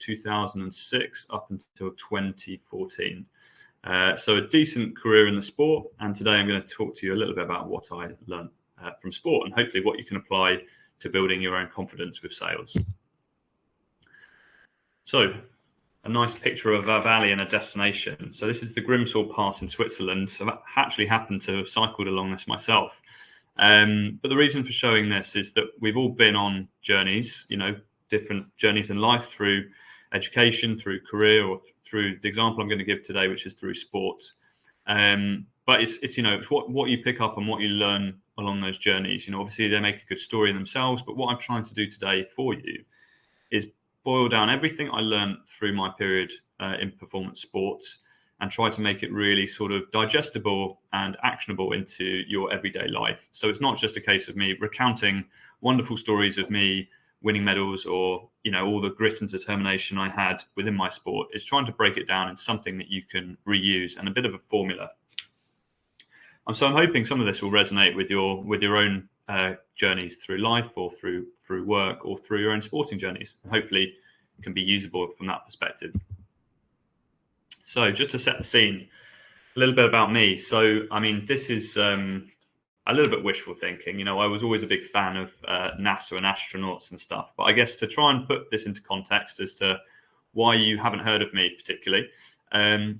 2006 up until 2014. So a decent career in the sport, and today I'm going to talk to you a little bit about what I learned from sport and hopefully what you can apply to building your own confidence with sales. So a nice picture of a valley and a destination. So this is the Grimsel Pass in Switzerland. So I actually happened to have cycled along this myself. But the reason for showing this is that we've all been on journeys, different journeys in life, through education, through career, or through the example I'm going to give today, which is through sport. But it's what you pick up and what you learn along those journeys. Obviously they make a good story in themselves, but what I'm trying to do today for you is boil down everything I learned through my period in performance sports and try to make it really sort of digestible and actionable into your everyday life. So it's not just a case of me recounting wonderful stories of me winning medals or, all the grit and determination I had within my sport. It's trying to break it down into something that you can reuse and a bit of a formula. And so I'm hoping some of this will resonate with your own journeys through life or through work or through your own sporting journeys. And hopefully it can be usable from that perspective. So just to set the scene, a little bit about me. So, this is a little bit wishful thinking. I was always a big fan of NASA and astronauts and stuff. But I guess to try and put this into context as to why you haven't heard of me particularly,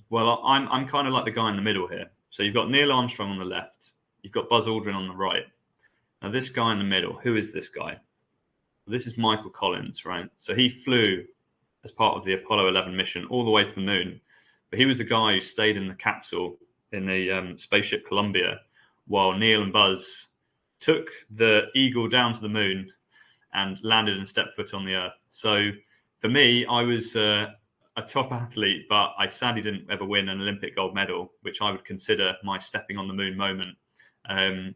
well, I'm kind of like the guy in the middle here. So you've got Neil Armstrong on the left. You've got Buzz Aldrin on the right. Now this guy in the middle, who is this guy? This is Michael Collins, right? So he flew as part of the Apollo 11 mission all the way to the moon. But he was the guy who stayed in the capsule in the spaceship Columbia while Neil and Buzz took the Eagle down to the moon and landed and stepped foot on the Earth. So for me, I was a top athlete, but I sadly didn't ever win an Olympic gold medal, which I would consider my stepping on the moon moment.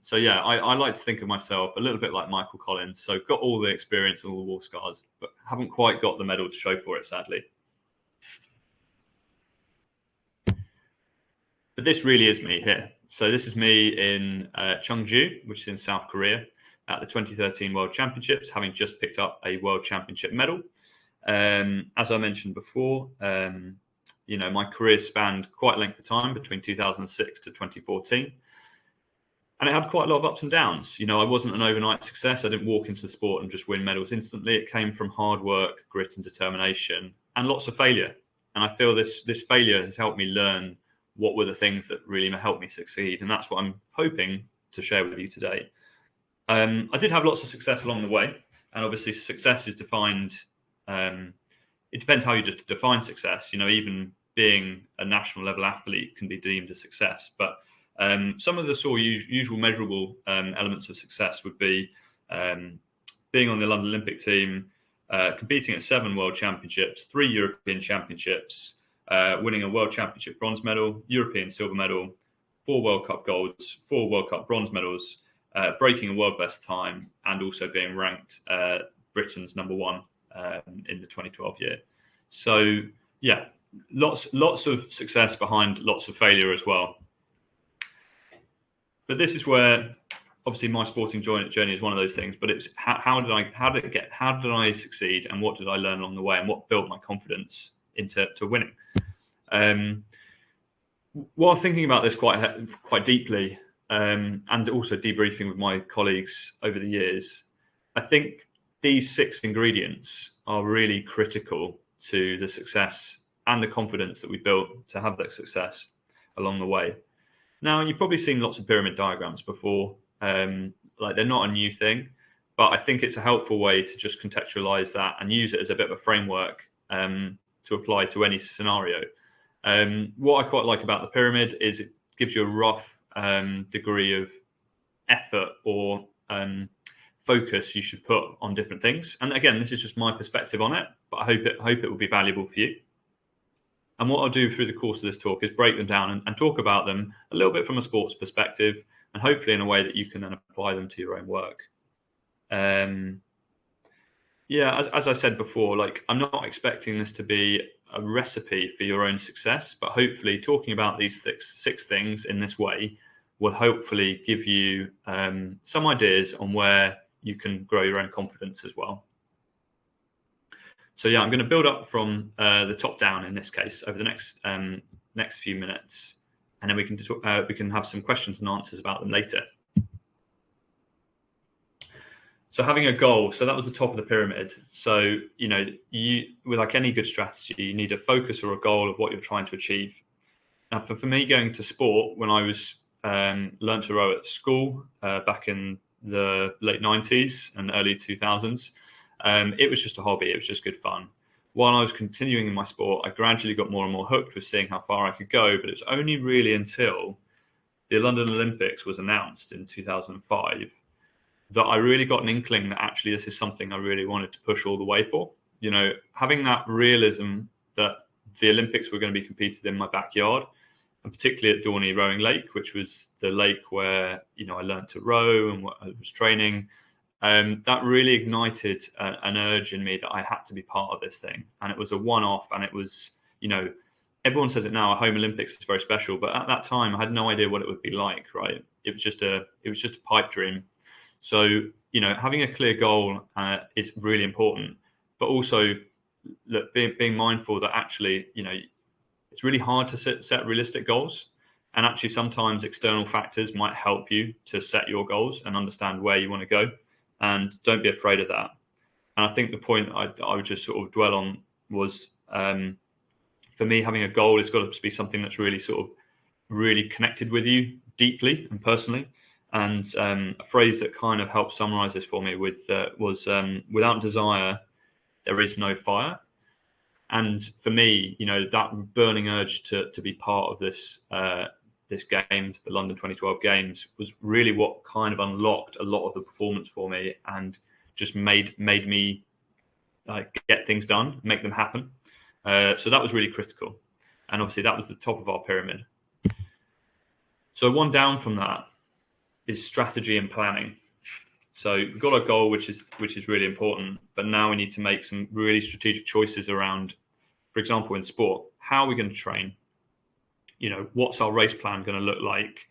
So yeah, I like to think of myself a little bit like Michael Collins. So got all the experience and all the war scars, but haven't quite got the medal to show for it, sadly. But this really is me here. So this is me in Cheongju, which is in South Korea, at the 2013 World Championships, having just picked up a World Championship medal. As I mentioned before, my career spanned quite a length of time between 2006 to 2014. And it had quite a lot of ups and downs. I wasn't an overnight success. I didn't walk into the sport and just win medals instantly. It came from hard work, grit and determination, and lots of failure. And I feel this failure has helped me learn what were the things that really helped me succeed. And that's what I'm hoping to share with you today. I did have lots of success along the way. And obviously success is defined, it depends how you define success. Even being a national level athlete can be deemed a success. But some of the sort of usual measurable elements of success would be being on the London Olympic team, competing at 7 World Championships, 3 European Championships, winning a World Championship bronze medal, European silver medal, 4 World Cup golds, 4 World Cup bronze medals, breaking a world best time, and also being ranked Britain's #1 in the 2012 year. So yeah, lots of success behind lots of failure as well. But this is where obviously my sporting journey is one of those things. But it's how did I succeed, and what did I learn along the way, and what built my confidence into winning. While thinking about this quite deeply, and also debriefing with my colleagues over the years, I think these 6 ingredients are really critical to the success and the confidence that we built to have that success along the way. Now, you've probably seen lots of pyramid diagrams before. They're not a new thing, but I think it's a helpful way to just contextualize that and use it as a bit of a framework to apply to any scenario. What I quite like about the pyramid is it gives you a rough degree of effort or focus you should put on different things. And again, this is just my perspective on it, but I hope it will be valuable for you. And what I'll do through the course of this talk is break them down and talk about them a little bit from a sports perspective, and hopefully in a way that you can then apply them to your own work. As I said before, I'm not expecting this to be a recipe for your own success, but hopefully talking about these six things in this way will hopefully give you some ideas on where you can grow your own confidence as well. So yeah, I'm going to build up from the top down in this case over the next few minutes, and then we can have some questions and answers about them later. So having a goal, so that was the top of the pyramid. So with like any good strategy, you need a focus or a goal of what you're trying to achieve. Now, for me, going to sport when I was learned to row at school back in the late 90s and early 2000s, it was just a hobby. It was just good fun. While I was continuing in my sport, I gradually got more and more hooked with seeing how far I could go. But it was only really until the London Olympics was announced in 2005 that I really got an inkling that actually this is something I really wanted to push all the way for. Having that realism that the Olympics were going to be competed in my backyard, and particularly at Dorney Rowing Lake, which was the lake where I learned to row and what I was training. That really ignited an urge in me that I had to be part of this thing. And it was a one-off, and it was, everyone says it now, a home Olympics is very special, but at that time I had no idea what it would be like, right? It was just a pipe dream. So, having a clear goal is really important, but also being mindful that actually, it's really hard to set realistic goals. And actually, sometimes external factors might help you to set your goals and understand where you want to go. And don't be afraid of that. And I think the point I would just sort of dwell on was, for me, having a goal has got to be something that's really sort of really connected with you deeply and personally. And a phrase that kind of helped summarize this for me was without desire, there is no fire. And for me, that burning urge to be part of this games, the London 2012 games, was really what kind of unlocked a lot of the performance for me and just made me get things done, make them happen. So that was really critical. And obviously that was the top of our pyramid. So one down from that is strategy and planning. So we've got a goal, which is really important, but now we need to make some really strategic choices around, for example, in sport, how are we going to train? What's our race plan going to look like?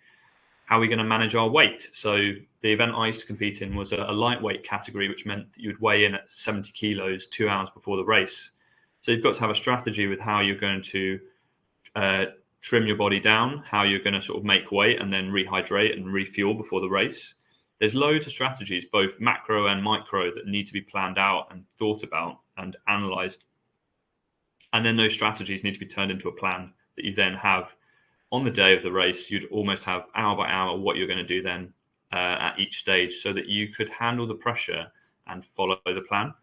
How are we going to manage our weight? So the event I used to compete in was a lightweight category, which meant that you would weigh in at 70 kilos 2 hours before the race. So you've got to have a strategy with how you're going to trim your body down, how you're going to sort of make weight and then rehydrate and refuel before the race. There's loads of strategies, both macro and micro, that need to be planned out and thought about and analyzed. And then those strategies need to be turned into a plan that you then have on the day of the race. You'd almost have hour by hour what you're going to do then at each stage, so that you could handle the pressure and follow the plan.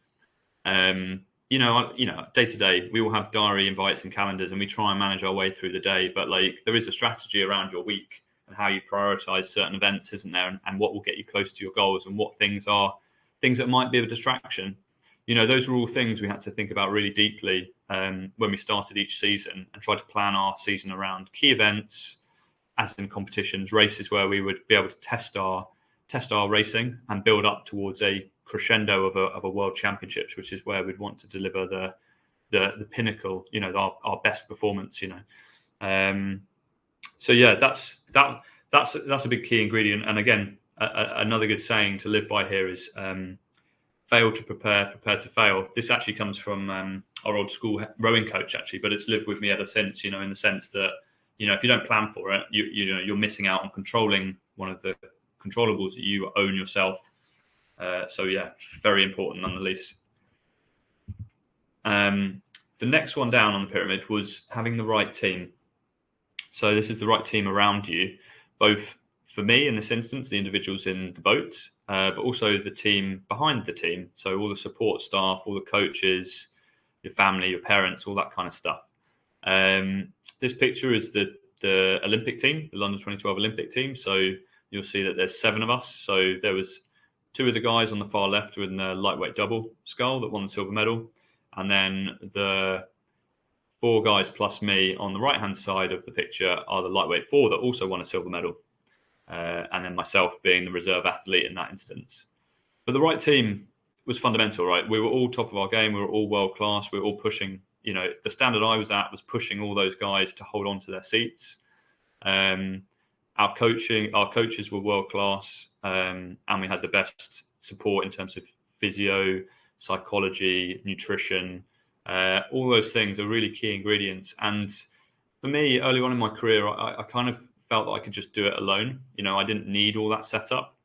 Day to day, we will have diary invites and calendars, and we try and manage our way through the day. But there is a strategy around your week and how you prioritize certain events, isn't there? And what will get you close to your goals, and what things that might be a distraction. Those are all things we had to think about really deeply when we started each season, and try to plan our season around key events, as in competitions, races where we would be able to test our racing and build up towards a crescendo of a world championships, which is where we'd want to deliver the pinnacle, our best performance. So yeah, that's a big key ingredient. And again, another good saying to live by here is fail to prepare to fail. This actually comes from our old school rowing coach, actually, but it's lived with me ever since, in the sense that, if you don't plan for it, you're missing out on controlling one of the controllables that you own yourself. So yeah, very important nonetheless. The next one down on the pyramid was having the right team. So this is the right team around you, both for me in this instance, the individuals in the boat, but also the team behind the team. So all the support staff, all the coaches, your family, your parents, all that kind of stuff. This picture is the Olympic team, the London 2012 Olympic team. So you'll see that there's 7 of us. So there was 2 of the guys on the far left in the lightweight double scull that won the silver medal. And then the 4 guys plus me on the right-hand side of the picture are the lightweight 4 that also won a silver medal. And then myself being the reserve athlete in that instance. But the right team was fundamental, right? We were all top of our game. We were all world class. We were all pushing, the standard I was at was pushing all those guys to hold on to their seats. Our coaches were world class, and we had the best support in terms of physio, psychology, nutrition, All those things are really key ingredients. And for me, early on in my career, I kind of felt that I could just do it alone. I didn't need all that setup.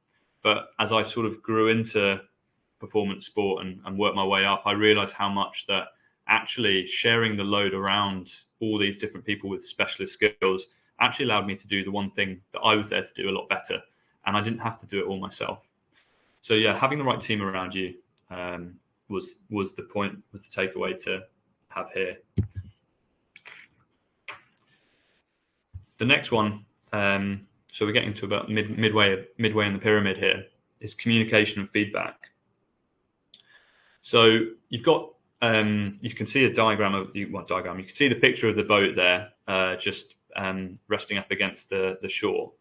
But as I sort of grew into performance sport and worked my way up, I realized how much that actually sharing the load around all these different people with specialist skills actually allowed me to do the one thing that I was there to do a lot better. And I didn't have to do it all myself. So yeah, having the right team around you was the point, was the takeaway to have here. The next one, so we're getting to about midway in the pyramid here, is communication and feedback. So you've got, you can see a diagram of, you can see the picture of the boat there, just resting up against the shore.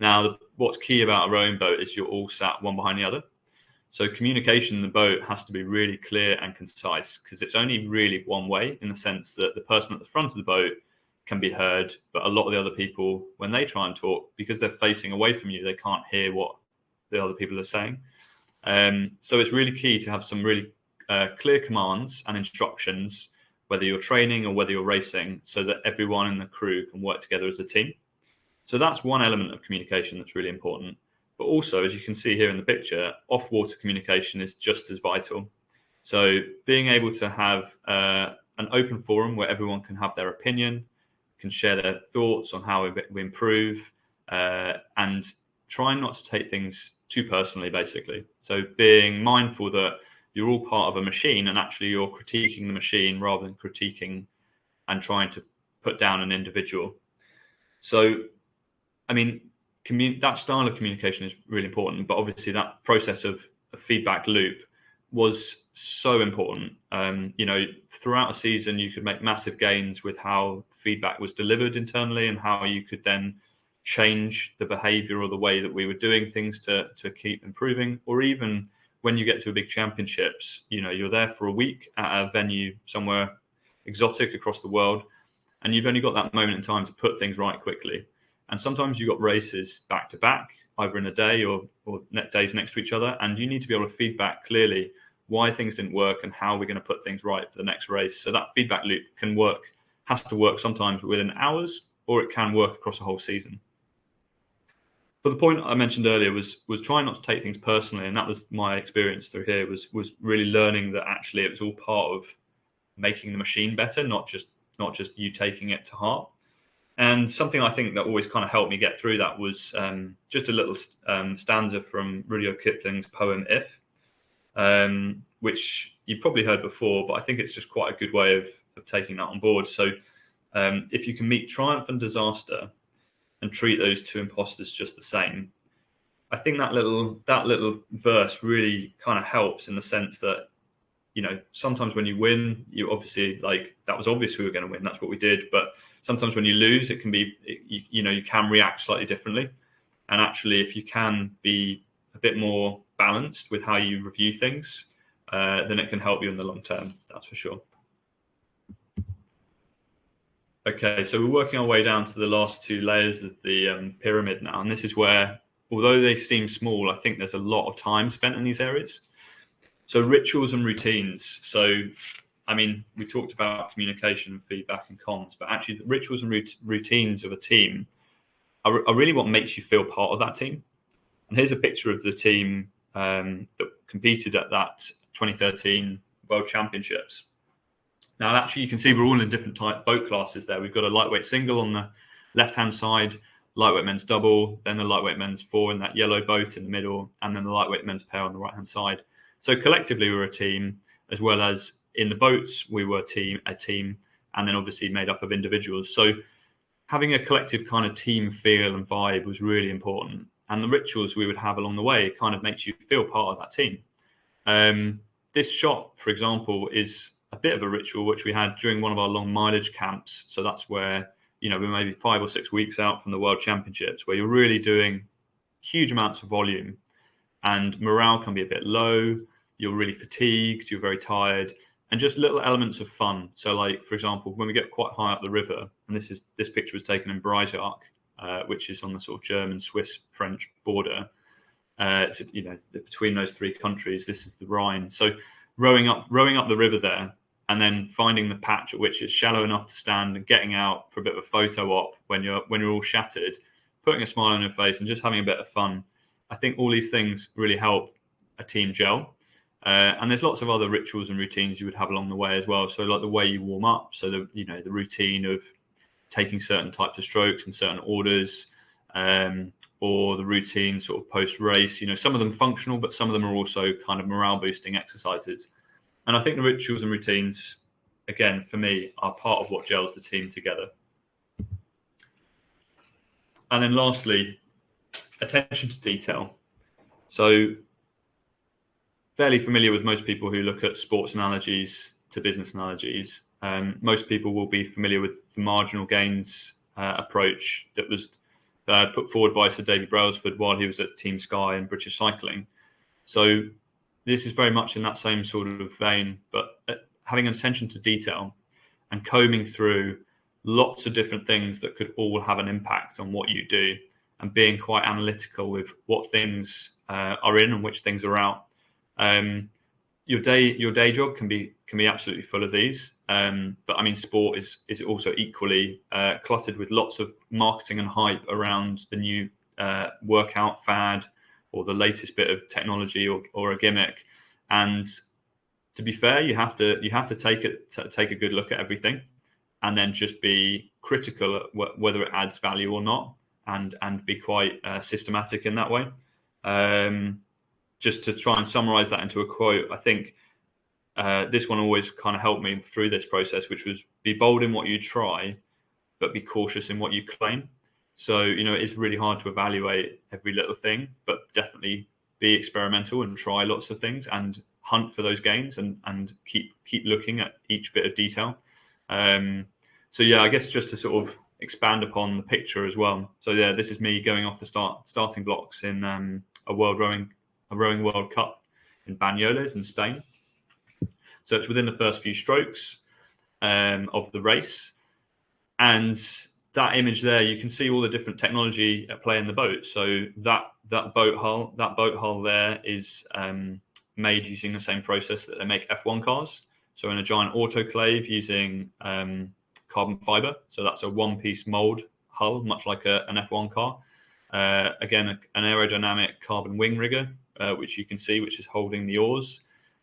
Now, what's key about a rowing boat is you're all sat one behind the other. So communication in the boat has to be really clear and concise, because it's only really one way, in the sense that the person at the front of the boat can be heard, but a lot of the other people, when they try and talk, because they're facing away from you, they can't hear what the other people are saying. So it's really key to have some really clear commands and instructions, whether you're training or whether you're racing, so that everyone in the crew can work together as a team. So that's one element of communication that's really important. But also, as you can see here in the picture, off-water communication is just as vital. So being able to have an open forum where everyone can have their opinion, can share their thoughts on how we improve, and trying not to take things too personally, basically. So being mindful that you're all part of a machine, and actually you're critiquing the machine rather than critiquing and trying to put down an individual. So, I mean, that style of communication is really important, but obviously that process of a feedback loop was so important. Throughout a season, you could make massive gains with how feedback was delivered internally, and how you could then change the behavior or the way that we were doing things to keep improving. Or even when you get to a big championships, you're there for a week at a venue somewhere exotic across the world, and you've only got that moment in time to put things right quickly. And sometimes you've got races back to back, either in a day or days next to each other, and you need to be able to feedback clearly why things didn't work and how we're going to put things right for the next race. So that feedback loop has to work sometimes within hours, or it can work across a whole season. But the point I mentioned earlier was trying not to take things personally, and that was my experience through here, was really learning that actually it was all part of making the machine better, not just you taking it to heart. And something I think that always kind of helped me get through that was just a little stanza from Rudyard Kipling's poem If, which you've probably heard before, but I think it's just quite a good way of taking that on board. So if you can meet triumph and disaster and treat those two imposters just the same, I think that little verse really kind of helps, in the sense that, sometimes when you win, you obviously, like, that was obvious we were going to win, that's what we did. But sometimes when you lose, it can be, you can react slightly differently. And actually, if you can be a bit more balanced with how you review things, then it can help you in the long term, that's for sure. Okay, so we're working our way down to the last two layers of the pyramid now. And this is where, although they seem small, I think there's a lot of time spent in these areas. So rituals and routines. So, I mean, we talked about communication, feedback, and comms, but actually the rituals and routines of a team are really what makes you feel part of that team. And here's a picture of the team that competed at that 2013 World Championships. Now, actually, you can see we're all in different type boat classes there. We've got a lightweight single on the left-hand side, lightweight men's double, then the lightweight men's four in that yellow boat in the middle, and then the lightweight men's pair on the right-hand side. So collectively, we were a team, as well as in the boats, we were a team, and then obviously made up of individuals. So having a collective kind of team feel and vibe was really important. And the rituals we would have along the way kind of makes you feel part of that team. This shot, for example, is a bit of a ritual which we had during one of our long mileage camps. So that's where, we're maybe 5 or 6 weeks out from the World Championships, where you're really doing huge amounts of volume, and morale can be a bit low. You're really fatigued, you're very tired, and just little elements of fun. So, like, for example, when we get quite high up the river, and this picture was taken in Breisach, which is on the sort of German, Swiss, French border. So, between those three countries, this is the Rhine. So rowing up the river there, and then finding the patch at which it's shallow enough to stand and getting out for a bit of a photo op when you're all shattered, putting a smile on your face and just having a bit of fun. I think all these things really help a team gel. And there's lots of other rituals and routines you would have along the way as well. So like the way you warm up, so the routine of taking certain types of strokes in certain orders, or the routine sort of post race. Some of them functional, but some of them are also kind of morale boosting exercises. And I think the rituals and routines, again, for me, are part of what gels the team together. And then lastly, attention to detail. So fairly familiar with most people who look at sports analogies to business analogies. Most people will be familiar with the marginal gains approach that was put forward by Sir David Brailsford while he was at Team Sky and British Cycling. So this is very much in that same sort of vein, but having attention to detail and combing through lots of different things that could all have an impact on what you do, and being quite analytical with what things are in and which things are out. Your day job can be absolutely full of these, but I mean, sport is also equally cluttered with lots of marketing and hype around the new workout fad or the latest bit of technology or a gimmick. And to be fair, you have to take a good look at everything, and then just be critical at whether it adds value or not, and be quite systematic in that way. Just to try and summarize that into a quote, I think this one always kind of helped me through this process, which was be bold in what you try, but be cautious in what you claim. So, it's really hard to evaluate every little thing, but definitely be experimental and try lots of things and hunt for those gains and keep looking at each bit of detail. So yeah, I guess just to sort of expand upon the picture as well. So yeah, this is me going off the starting blocks in a rowing World Cup in Banyoles in Spain. So it's within the first few strokes of the race, and that image there, you can see all the different technology at play in the boat. So that boat hull there is made using the same process that they make F1 cars. So in a giant autoclave using carbon fiber. So that's a one-piece mold hull, much like an F1 car. Again, an aerodynamic carbon wing rigger, which you can see, which is holding the oars.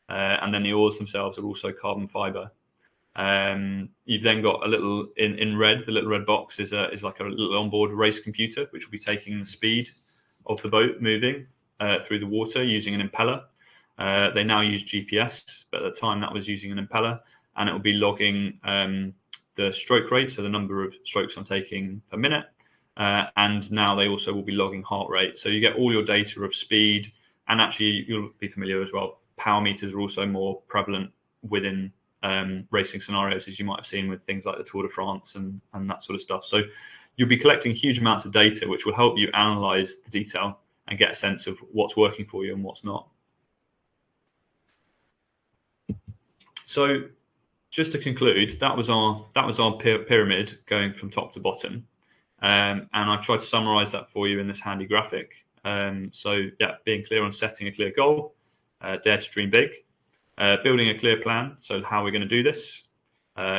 And then the oars themselves are also carbon fiber. You've then got a little in red. The little red box is like a little onboard race computer, which will be taking the speed of the boat moving through the water using an impeller. They now use GPS, but at the time that was using an impeller, and it will be logging the stroke rate, so the number of strokes I'm taking per minute. And now they also will be logging heart rate. So you get all your data of speed, and actually you'll be familiar as well. Power meters are also more prevalent within racing scenarios, as you might have seen with things like the Tour de France and that sort of stuff. So you'll be collecting huge amounts of data, which will help you analyze the detail and get a sense of what's working for you and what's not. So just to conclude, that was our pyramid going from top to bottom. And I've tried to summarize that for you in this handy graphic. So yeah, being clear on setting a clear goal, dare to dream big, building a clear plan, so how we're going to do this,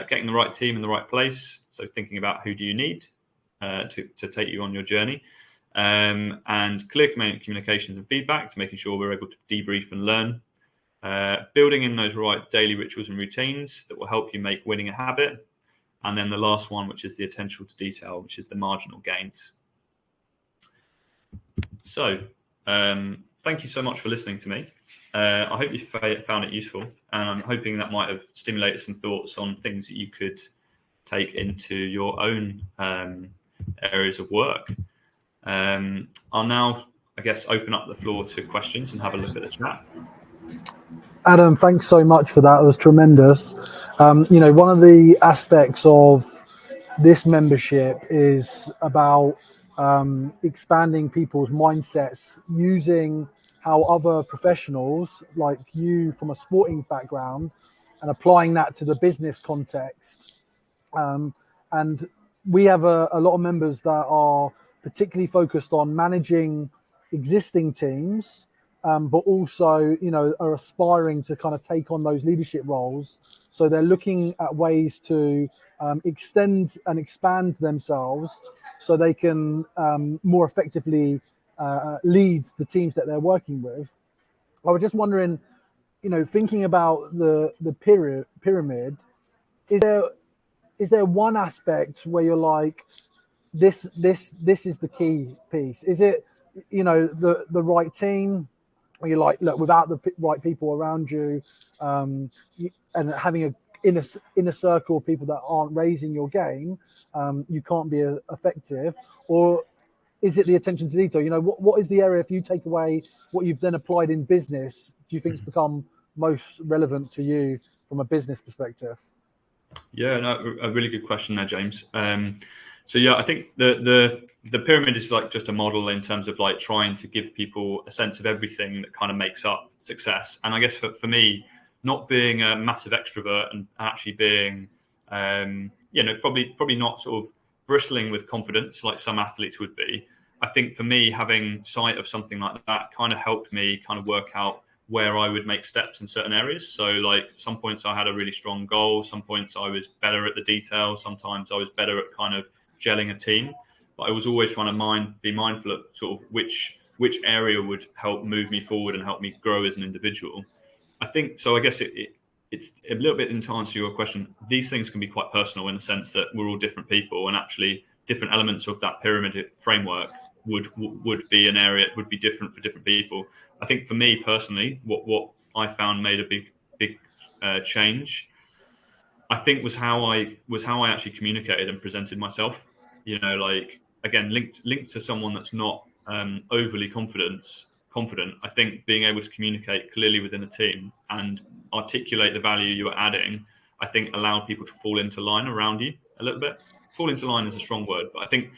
getting the right team in the right place, so thinking about who do you need to take you on your journey, and clear communications and feedback to making sure we're able to debrief and learn, building in those right daily rituals and routines that will help you make winning a habit, and then the last one, which is the attention to detail, which is the marginal gains. So thank you so much for listening to me. I hope you found it useful, and I'm hoping that might have stimulated some thoughts on things that you could take into your own areas of work. I'll now, I guess, open up the floor to questions and have a look at the chat. Adam, thanks so much for that. It was tremendous. One of the aspects of this membership is about expanding people's mindsets, using how other professionals like you from a sporting background and applying that to the business context. And we have a lot of members that are particularly focused on managing existing teams, but also, are aspiring to kind of take on those leadership roles. So they're looking at ways to extend and expand themselves so they can more effectively lead the teams that they're working with. I was just wondering, thinking about the pyramid, is there one aspect where you're like, this is the key piece? Is it, the right team? Where you're like, look, without the right people around you, and having a inner circle of people that aren't raising your game, you can't be effective? Or is it the attention to detail? What is the area, if you take away what you've then applied in business, do you think it's become most relevant to you from a business perspective? Yeah, no, a really good question there, James. So yeah, I think the pyramid is like just a model in terms of like trying to give people a sense of everything that kind of makes up success. And I guess for me, not being a massive extrovert and actually being, probably not sort of bristling with confidence like some athletes would be. I think for me, having sight of something like that kind of helped me kind of work out where I would make steps in certain areas. So like some points I had a really strong goal, some points I was better at the detail, sometimes I was better at kind of gelling a team. But I was always trying to be mindful of sort of which area would help move me forward and help me grow as an individual. I think so. I guess it's a little bit in to answer your question. These things can be quite personal in the sense that we're all different people, and actually different elements of that pyramid framework would be an area would be different for different people. I think for me personally, what I found made a big change, I think, was how I actually communicated and presented myself. Like again, linked to someone that's not overly confident. I think being able to communicate clearly within a team and articulate the value you are adding, I think allowed people to fall into line around you a little bit. Fall into line is a strong word, but I think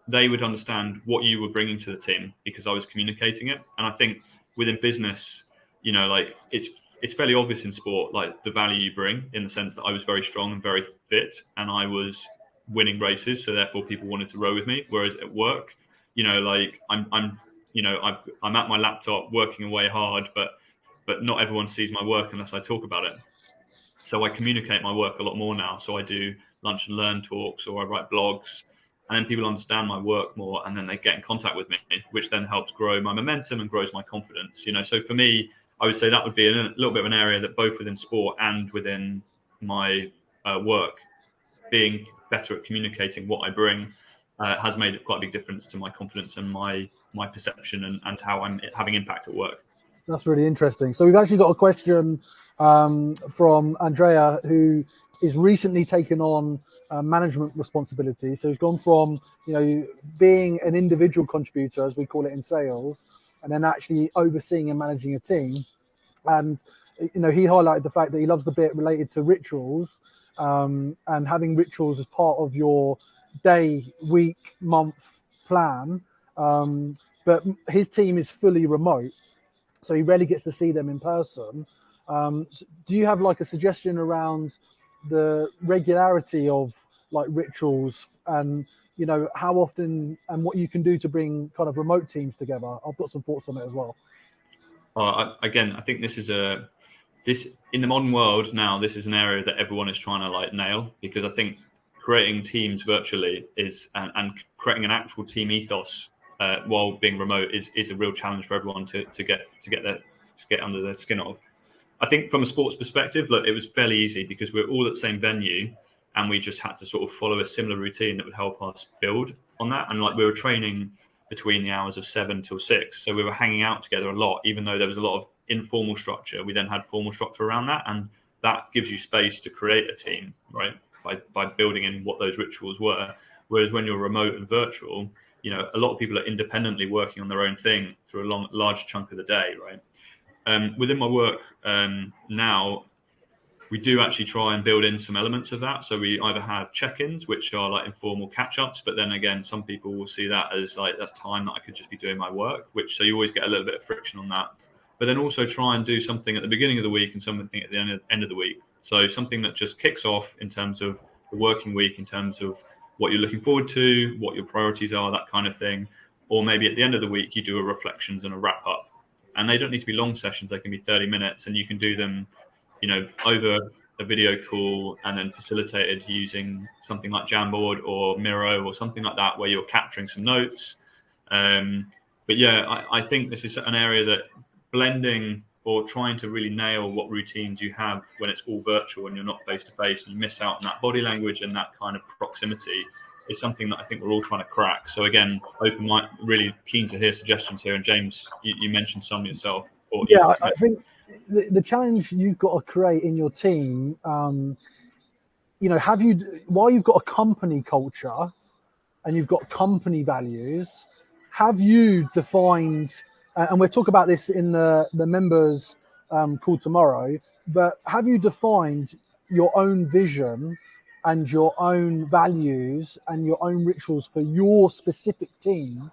they would understand what you were bringing to the team because I was communicating it. And I think within business, like it's fairly obvious in sport, like the value you bring, in the sense that I was very strong and very fit, and I was winning races, so therefore people wanted to row with me. Whereas at work, like I'm at my laptop working away hard, but not everyone sees my work unless I talk about it. So I communicate my work a lot more now. So I do lunch and learn talks, or I write blogs, and then people understand my work more, and then they get in contact with me, which then helps grow my momentum and grows my confidence. So for me, I would say that would be a little bit of an area that both within sport and within my work, being better at communicating what I bring has made quite a big difference to my confidence and my perception and how I'm having impact at work. That's really interesting. So we've actually got a question from Andrea, who is recently taken on management responsibility. So he's gone from being an individual contributor, as we call it in sales, and then actually overseeing and managing a team. And he highlighted the fact that he loves the bit related to rituals, and having rituals as part of your day, week, month plan. But his team is fully remote, so he rarely gets to see them in person. So do you have like a suggestion around the regularity of like rituals, and how often and what you can do to bring kind of remote teams together? I've got some thoughts on it as well. Again, I think this in the modern world now, this is an area that everyone is trying to like nail, because I think creating teams virtually and creating an actual team ethos while being remote is a real challenge for everyone to get under their skin of. I think from a sports perspective, look, it was fairly easy because we're all at the same venue, and we just had to sort of follow a similar routine that would help us build on that. And like we were training between the hours of 7 till 6, so we were hanging out together a lot, even though there was a lot of informal structure. We then had formal structure around that, and that gives you space to create a team, right? By building in what those rituals were. Whereas when you're remote and virtual, a lot of people are independently working on their own thing through a large chunk of the day, right? Within my work now, we do actually try and build in some elements of that. So we either have check-ins, which are like informal catch-ups, but then again, some people will see that as like that's time that I could just be doing my work, so you always get a little bit of friction on that. But then also try and do something at the beginning of the week and something at the end of the week. So something that just kicks off in terms of the working week, in terms of what you're looking forward to, what your priorities are, that kind of thing. Or maybe at the end of the week, you do a reflections and a wrap up. And they don't need to be long sessions. They can be 30 minutes, and you can do them, over a video call and then facilitated using something like Jamboard or Miro or something like that, where you're capturing some notes. But yeah, I think this is an area that blending or trying to really nail what routines you have when it's all virtual and you're not face to face, and you miss out on that body language and that kind of proximity, is something that I think we're all trying to crack. So again, really keen to hear suggestions here. And James, you mentioned some yourself. Or yeah, I think the challenge you've got to create in your team, while you've got a company culture and you've got company values, have you defined, and we'll talk about this in the members call tomorrow, but have you defined your own vision and your own values and your own rituals for your specific team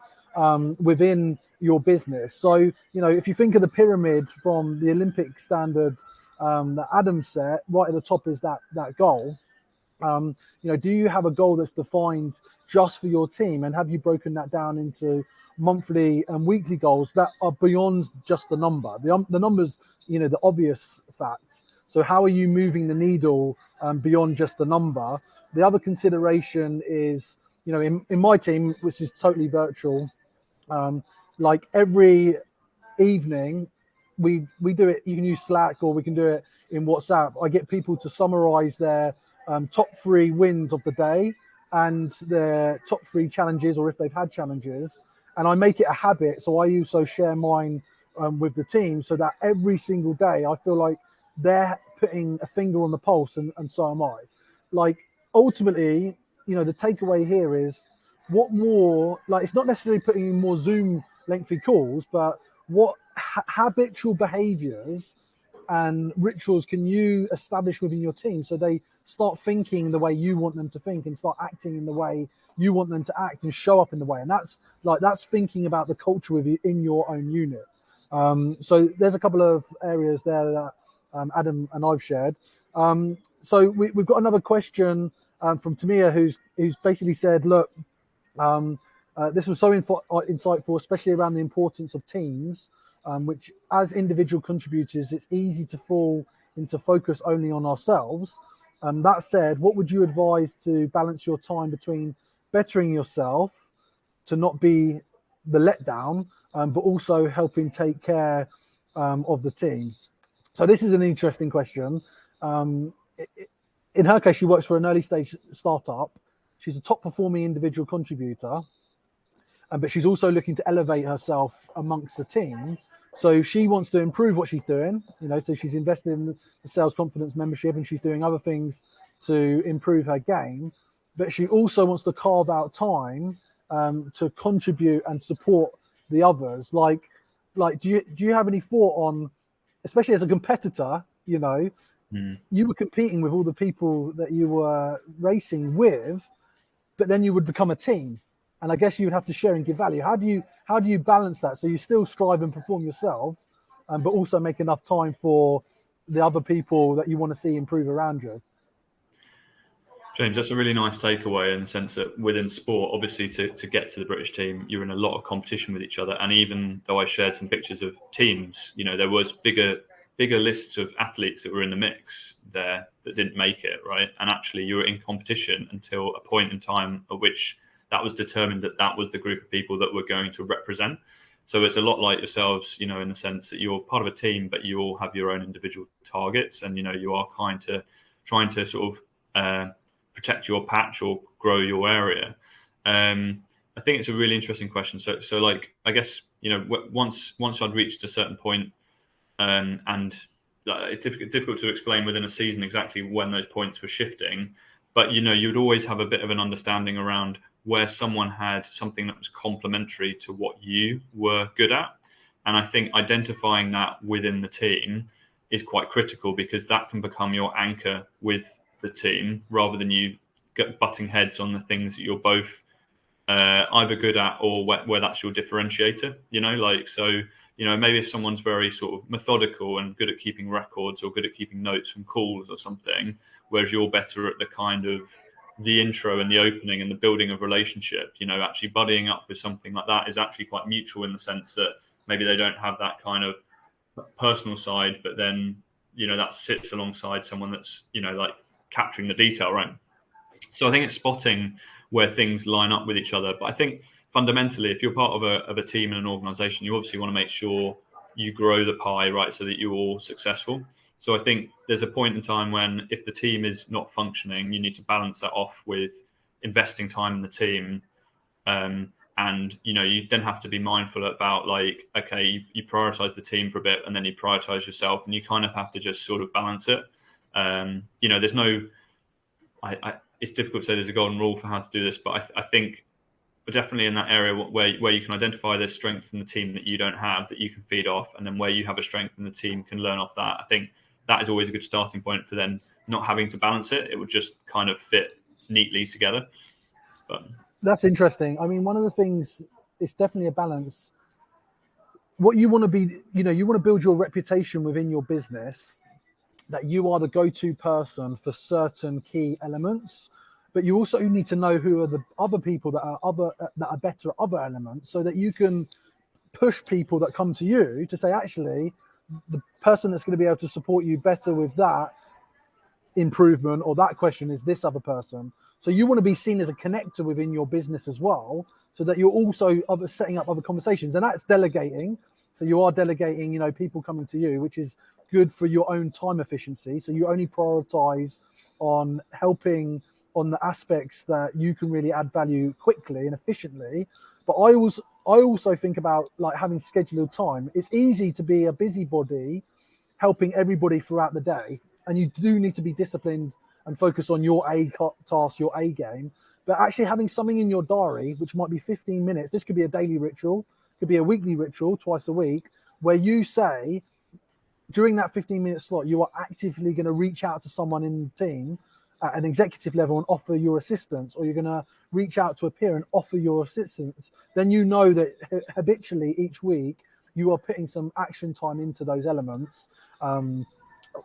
within your business? So, if you think of the pyramid from the Olympic standard that Adam set, right at the top is that goal. Do you have a goal that's defined just for your team, and have you broken that down into monthly and weekly goals that are beyond just the number? The numbers, the obvious fact. So how are you moving the needle beyond just the number? The other consideration is, in my team, which is totally virtual, like every evening, we do it. You can use Slack or we can do it in WhatsApp. I get people to summarize their top 3 wins of the day and their top 3 challenges, or if they've had challenges, and I make it a habit. So I also share mine with the team, so that every single day I feel like they're putting a finger on the pulse, and so am I. Like, ultimately, the takeaway here is, what more, like, it's not necessarily putting in more Zoom lengthy calls, but what habitual behaviors and rituals can you establish within your team so they start thinking the way you want them to think and start acting in the way you want them to act and show up in the way? And that's thinking about the culture in your own unit. So there's a couple of areas there that Adam and I've shared. So we've got another question from Tamia, who's basically said, look, this was so insightful, especially around the importance of teams, which as individual contributors, it's easy to fall into focus only on ourselves. That said, what would you advise to balance your time between bettering yourself to not be the letdown, but also helping take care of the team? So this is an interesting question. In her case, she works for an early stage startup. She's a top performing individual contributor, but she's also looking to elevate herself amongst the team. So she wants to improve what she's doing, so she's invested in the sales confidence membership and she's doing other things to improve her game. But she also wants to carve out time to contribute and support the others. Like, do you have any thought on, especially as a competitor, you were competing with all the people that you were racing with, but then you would become a team. And I guess you would have to share and give value. How do you balance that so you still strive and perform yourself, but also make enough time for the other people that you want to see improve around you? James, that's a really nice takeaway, in the sense that within sport, obviously to get to the British team, you're in a lot of competition with each other. And even though I shared some pictures of teams, there was bigger lists of athletes that were in the mix there that didn't make it, right? And actually you were in competition until a point in time at which that was determined that was the group of people that were going to represent. So it's a lot like yourselves, in the sense that you're part of a team, but you all have your own individual targets, and you are trying to sort of protect your patch or grow your area. I think it's a really interesting question. So like, I guess, once I'd reached a certain point, and it's difficult to explain within a season exactly when those points were shifting, but you'd always have a bit of an understanding around where someone had something that was complementary to what you were good at. And I think identifying that within the team is quite critical, because that can become your anchor with the team, rather than you butting heads on the things that you're both either good at or where that's your differentiator. Maybe if someone's very sort of methodical and good at keeping records or good at keeping notes from calls or something, whereas you're better at the kind of the intro and the opening and the building of relationship, actually buddying up with something like that is actually quite mutual, in the sense that maybe they don't have that kind of personal side, but then that sits alongside someone that's, like capturing the detail, right? So I think it's spotting where things line up with each other. But I think fundamentally, if you're part of a team and an organization, you obviously want to make sure you grow the pie, right, so that you're all successful. So I think there's a point in time when, if the team is not functioning, you need to balance that off with investing time in the team. And you then have to be mindful about, like, okay, you prioritize the team for a bit, and then you prioritize yourself, and you kind of have to just sort of balance it. There's no, it's difficult to say there's a golden rule for how to do this, but I think we're definitely in that area where you can identify the strengths in the team that you don't have, that you can feed off, and then where you have a strength in the team can learn off that. I think that is always a good starting point for then not having to balance it. It would just kind of fit neatly together. But that's interesting. I mean, one of the things, it's definitely a balance. What you want to be, you want to build your reputation within your business, that you are the go-to person for certain key elements, but you also need to know who are the other people that are better at other elements, so that you can push people that come to you to say, actually, the person that's going to be able to support you better with that improvement or that question is this other person. So you want to be seen as a connector within your business as well, so that you're also setting up other conversations, and that's delegating. So you are delegating, people coming to you, which is good for your own time efficiency. So you only prioritize on helping on the aspects that you can really add value quickly and efficiently. But I also think about, like, having scheduled time. It's easy to be a busybody helping everybody throughout the day, and you do need to be disciplined and focus on your A task, your A game. But actually having something in your diary, which might be 15 minutes, this could be a daily ritual, could be a weekly ritual, twice a week, where you say, during that 15-minute slot, you are actively going to reach out to someone in the team at an executive level and offer your assistance, or you're going to reach out to a peer and offer your assistance. Then you know that habitually each week you are putting some action time into those elements.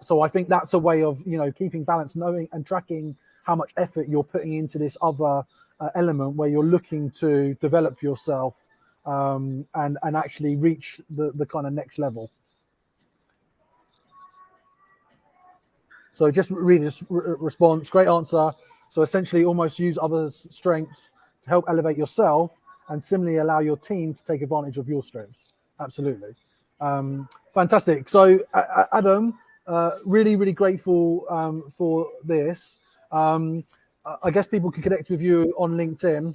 So I think that's a way of, keeping balance, knowing and tracking how much effort you're putting into this other element where you're looking to develop yourself and actually reach the kind of next level. So just read this response. Great answer. So essentially almost use others' strengths to help elevate yourself, and similarly allow your team to take advantage of your strengths. Absolutely. Fantastic. So Adam, really, really grateful for this. I guess people can connect with you on LinkedIn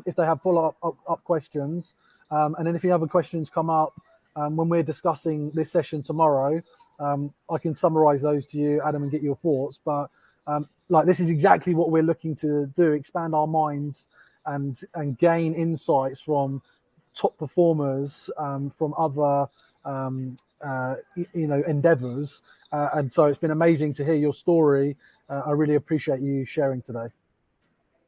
if they have follow-up questions. And then if you have questions come up when we're discussing this session tomorrow, I can summarize those to you, Adam, and get your thoughts. But this is exactly what we're looking to do: expand our minds and gain insights from top performers from other endeavors. And so it's been amazing to hear your story. I really appreciate you sharing today.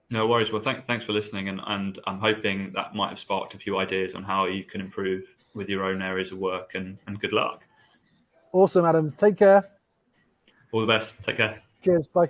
No worries. Well, thanks for listening, and I'm hoping that might have sparked a few ideas on how you can improve with your own areas of work, and good luck. Awesome, Adam. Take care. All the best. Take care. Cheers. Bye.